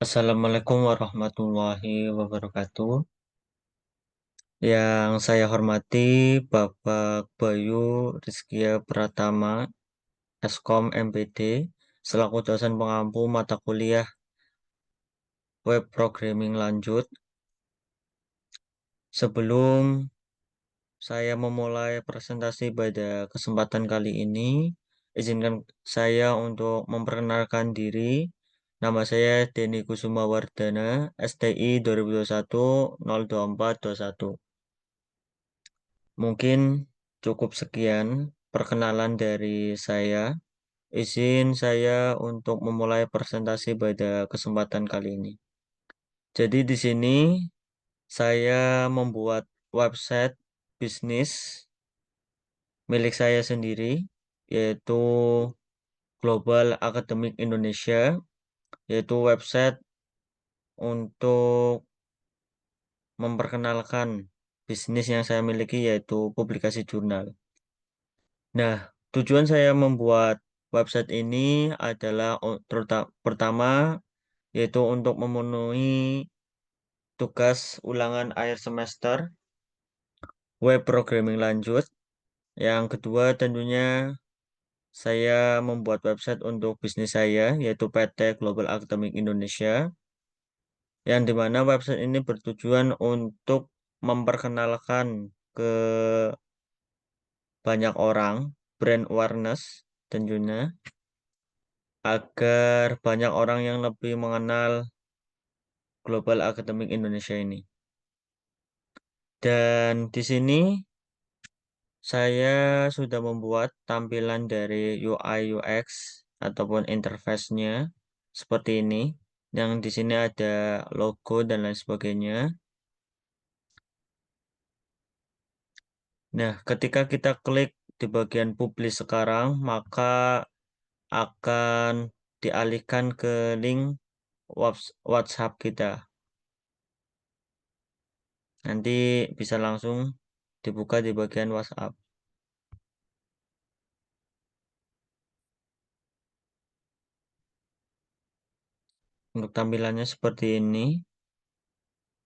Assalamualaikum warahmatullahi wabarakatuh. Yang saya hormati Bapak Bayu Rizkia Pratama, Eskom MPD, selaku dosen pengampu mata kuliah Web Programming lanjut. Sebelum saya memulai presentasi pada kesempatan kali ini, izinkan saya untuk memperkenalkan diri. Nama saya Denny Kusuma Wardana, STI 2021 Mungkin cukup sekian perkenalan dari saya. Izin saya untuk memulai presentasi pada kesempatan kali ini. Jadi di sini saya membuat website bisnis milik saya sendiri, yaitu Global Academic Indonesia, yaitu website untuk memperkenalkan bisnis yang saya miliki, yaitu publikasi jurnal. Nah, tujuan saya membuat website ini adalah pertama yaitu untuk memenuhi tugas ulangan akhir semester web programming lanjut. Yang kedua tentunya saya membuat website untuk bisnis saya yaitu PT Global Academic Indonesia yang dimana website ini bertujuan untuk memperkenalkan ke banyak orang brand awareness tentunya agar banyak orang yang lebih mengenal Global Academic Indonesia ini. Dan di sini saya sudah membuat tampilan dari UI UX ataupun interface-nya seperti ini. Yang di sini ada logo dan lain sebagainya. Nah, ketika kita klik di bagian publis sekarang, maka akan dialihkan ke link WhatsApp kita. Nanti bisa langsung dibuka di bagian WhatsApp. Untuk tampilannya seperti ini,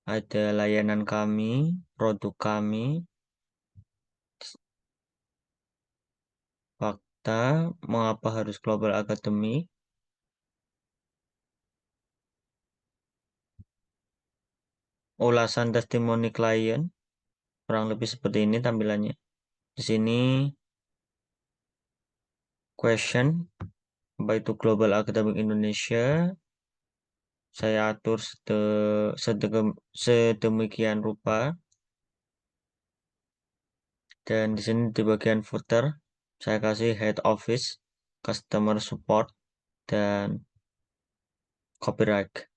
ada layanan kami, produk kami, fakta, mengapa harus Global Academy, ulasan testimoni klien, kurang lebih seperti ini tampilannya. Di sini question, apa itu Global Academic Indonesia, saya atur sedemikian rupa. Dan di sini di bagian footer, saya kasih head office, customer support, dan copyright.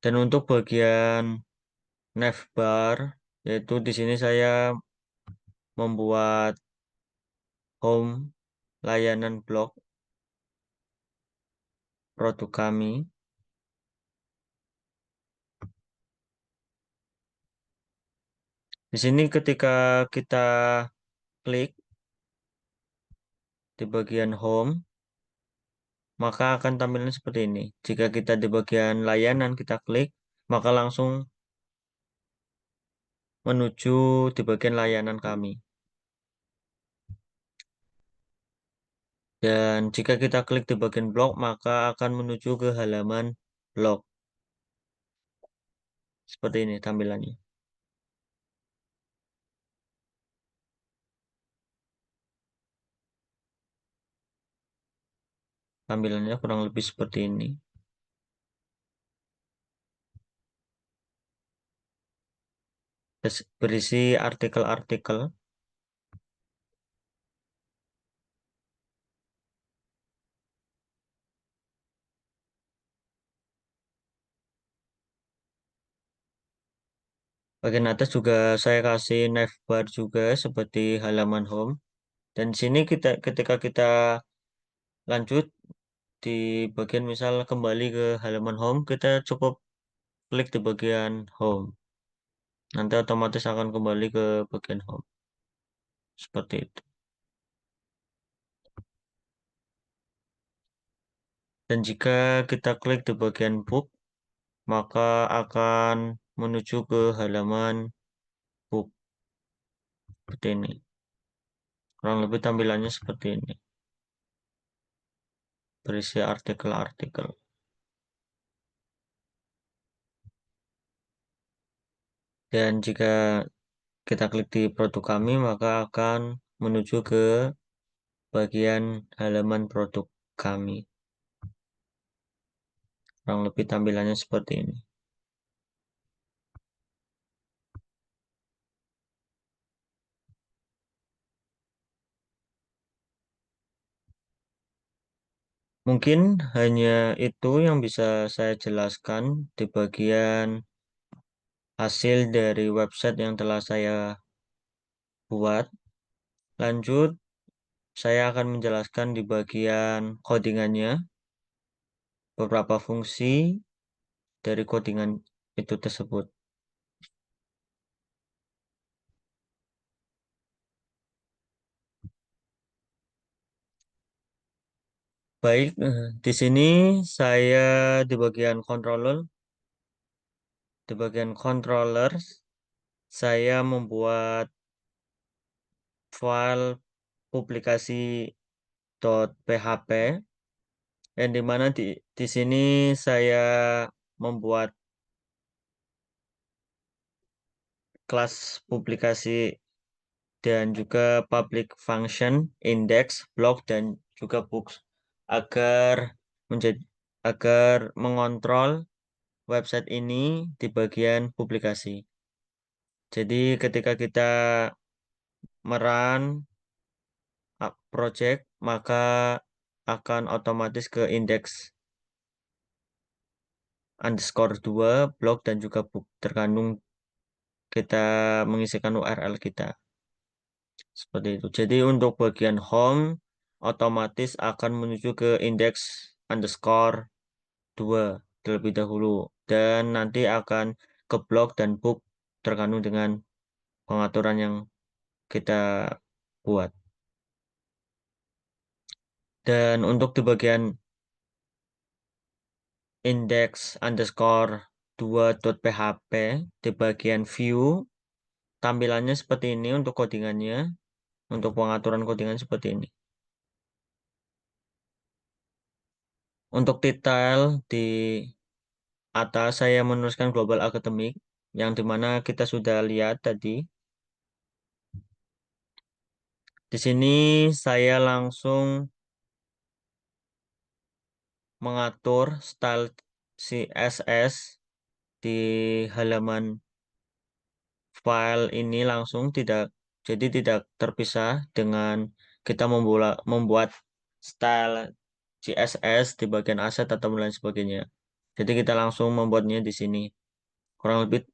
Dan untuk bagian navbar, yaitu di sini saya membuat home layanan blog produk kami. Di sini ketika kita klik di bagian home, maka akan tampilnya seperti ini. Jika kita di bagian layanan kita klik, maka langsung menuju di bagian layanan kami. Dan jika kita klik di bagian blog, maka akan menuju ke halaman blog. Seperti ini tampilannya. Tampilannya kurang lebih seperti ini. Berisi artikel-artikel. Bagian atas juga saya kasih navbar juga seperti halaman home. Dan di sini ketika kita lanjut di bagian misal kembali ke halaman home, kita cukup klik di bagian home. Nanti otomatis akan kembali ke bagian home. Seperti itu. Dan jika kita klik di bagian book, maka akan menuju ke halaman book seperti ini. Kurang lebih tampilannya seperti ini. Berisi artikel-artikel. Dan jika kita klik di produk kami, maka akan menuju ke bagian halaman produk kami. Kurang lebih tampilannya seperti ini. Mungkin hanya itu yang bisa saya jelaskan di bagian hasil dari website yang telah saya buat. Lanjut, saya akan menjelaskan di bagian codingannya, beberapa fungsi dari codingan itu tersebut. Baik, di sini saya di bagian controller, saya membuat file publikasi.php yang dimana di sini saya membuat kelas publikasi dan juga public function, index, blog dan juga books agar menjadi agar mengontrol website ini di bagian publikasi. Jadi ketika kita merun project maka akan otomatis ke indeks underscore 2 blog dan juga book terkandung kita mengisikan URL kita seperti itu. Jadi untuk bagian home otomatis akan menuju ke indeks underscore 2 terlebih dahulu dan nanti akan ke blog dan book terkandung dengan pengaturan yang kita buat. Dan untuk di bagian index underscore 2.php di bagian view tampilannya seperti ini untuk codingannya, untuk pengaturan codingan seperti ini. Untuk detail di atas saya menuliskan global akademik yang dimana kita sudah lihat tadi. Di sini saya langsung mengatur style CSS di halaman file ini langsung tidak terpisah dengan kita membuat style CSS di bagian aset atau lain sebagainya. Jadi kita langsung membuatnya di sini. Kurang lebih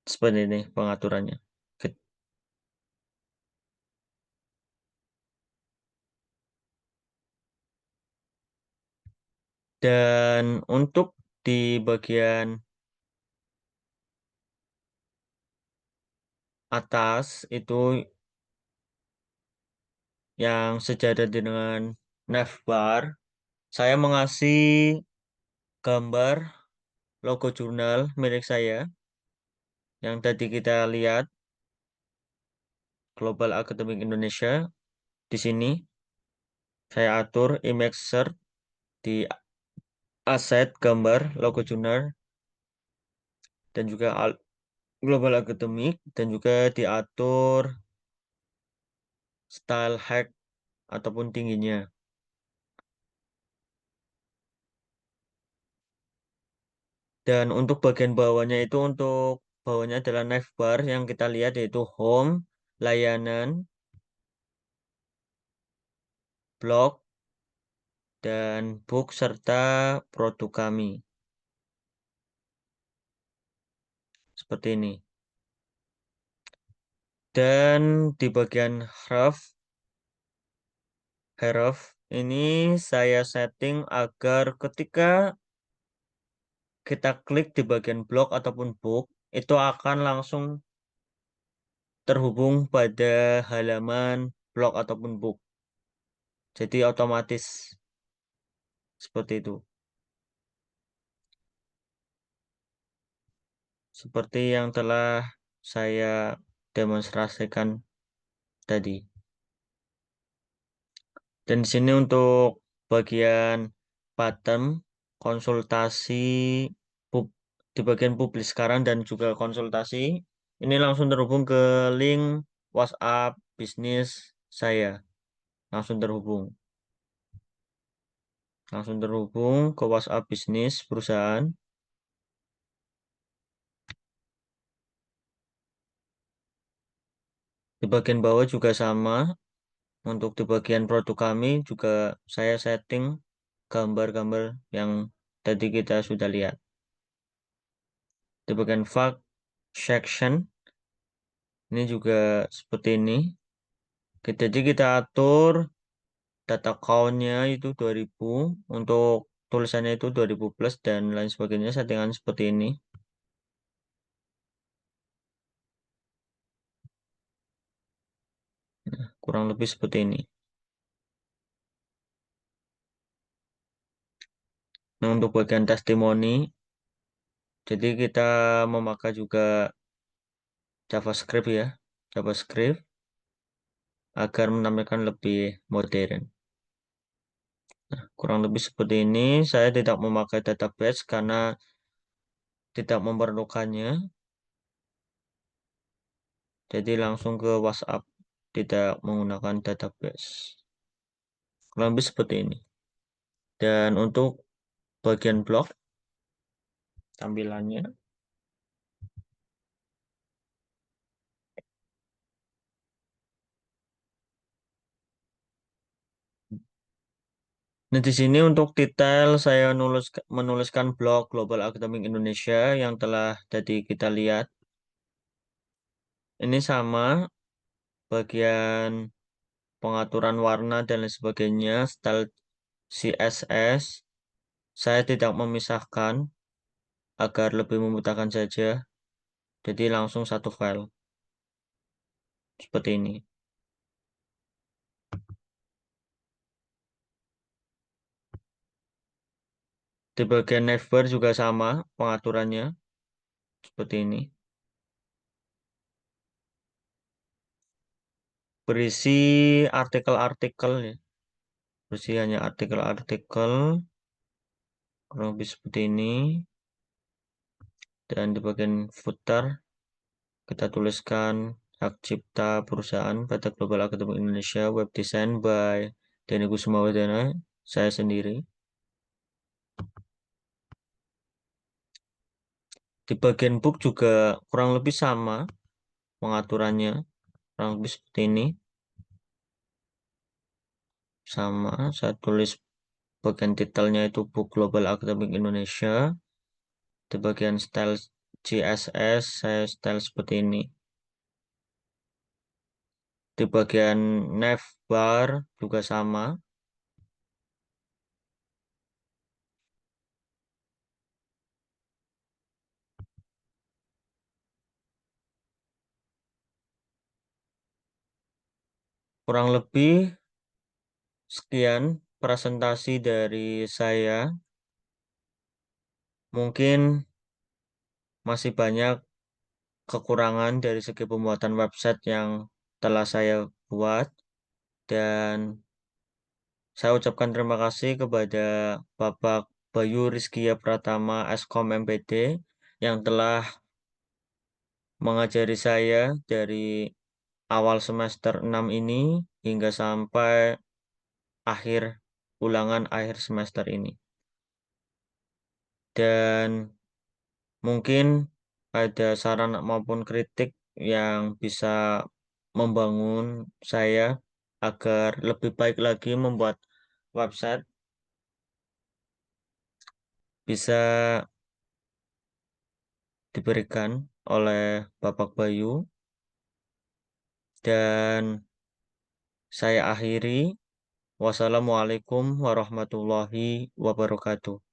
seperti ini pengaturannya. Ke- Dan untuk di bagian atas itu yang sejajar dengan navbar, saya mengasih gambar logo jurnal milik saya yang tadi kita lihat Global Academic Indonesia. Di sini saya atur image search di aset gambar logo jurnal dan juga Global Academic dan juga diatur style height ataupun tingginya. Dan untuk bagian bawahnya itu untuk bawahnya adalah navbar yang kita lihat yaitu home, layanan, blog, dan book serta produk kami. Seperti ini. Dan di bagian href ini saya setting agar ketika kita klik di bagian blog ataupun book, itu akan langsung terhubung pada halaman blog ataupun book. Jadi otomatis. Seperti itu. Seperti yang telah saya demonstrasikan tadi. Dan di sini untuk bagian bottom konsultasi pub- di bagian publis sekarang dan juga konsultasi ini langsung terhubung ke link WhatsApp bisnis saya. Langsung terhubung. Langsung terhubung ke WhatsApp bisnis perusahaan. Di bagian bawah juga sama. Untuk di bagian produk kami juga saya setting gambar-gambar yang tadi kita sudah lihat. Di bagian fact section ini juga seperti ini. Jadi kita atur data count-nya itu 2000, untuk tulisannya itu 2000 plus dan lain sebagainya, settingan seperti ini. Nah, kurang lebih seperti ini. Nah, untuk bagian testimoni, jadi kita memakai juga JavaScript ya. JavaScript agar menampilkan lebih modern. Kurang lebih seperti ini. Saya tidak memakai database karena tidak memerlukannya. Jadi langsung ke WhatsApp, tidak menggunakan database. Kurang lebih seperti ini. Dan untuk bagian blog, tampilannya. Nah, di sini untuk detail saya menuliskan blog Global Academic Indonesia yang telah tadi kita lihat. Ini sama bagian pengaturan warna dan lain sebagainya, style CSS. Saya tidak memisahkan agar lebih memudahkan saja. Jadi langsung satu file seperti ini. Di bagian navbar juga sama pengaturannya seperti ini. Berisi artikel-artikel ya. Berisi hanya artikel-artikel kurang lebih seperti ini. Dan di bagian footer kita tuliskan hak cipta perusahaan pada Global Academic Indonesia web design by Denny Kusumawardana, saya sendiri. Di bagian book juga kurang lebih sama pengaturannya, kurang lebih seperti ini. Sama, saya tulis bagian titelnya itu Book Global Academic Indonesia. Di bagian style CSS, saya style seperti ini. Di bagian navbar juga sama. Kurang lebih sekian presentasi dari saya. Mungkin masih banyak kekurangan dari segi pembuatan website yang telah saya buat, dan saya ucapkan terima kasih kepada Bapak Bayu Rizkia Pratama Eskom MPD yang telah mengajari saya dari awal semester 6 ini hingga sampai akhir ulangan akhir semester ini. Dan mungkin ada saran maupun kritik yang bisa membangun saya agar lebih baik lagi membuat website, bisa diberikan oleh Bapak Bayu. Dan saya akhiri. Wassalamualaikum warahmatullahi wabarakatuh.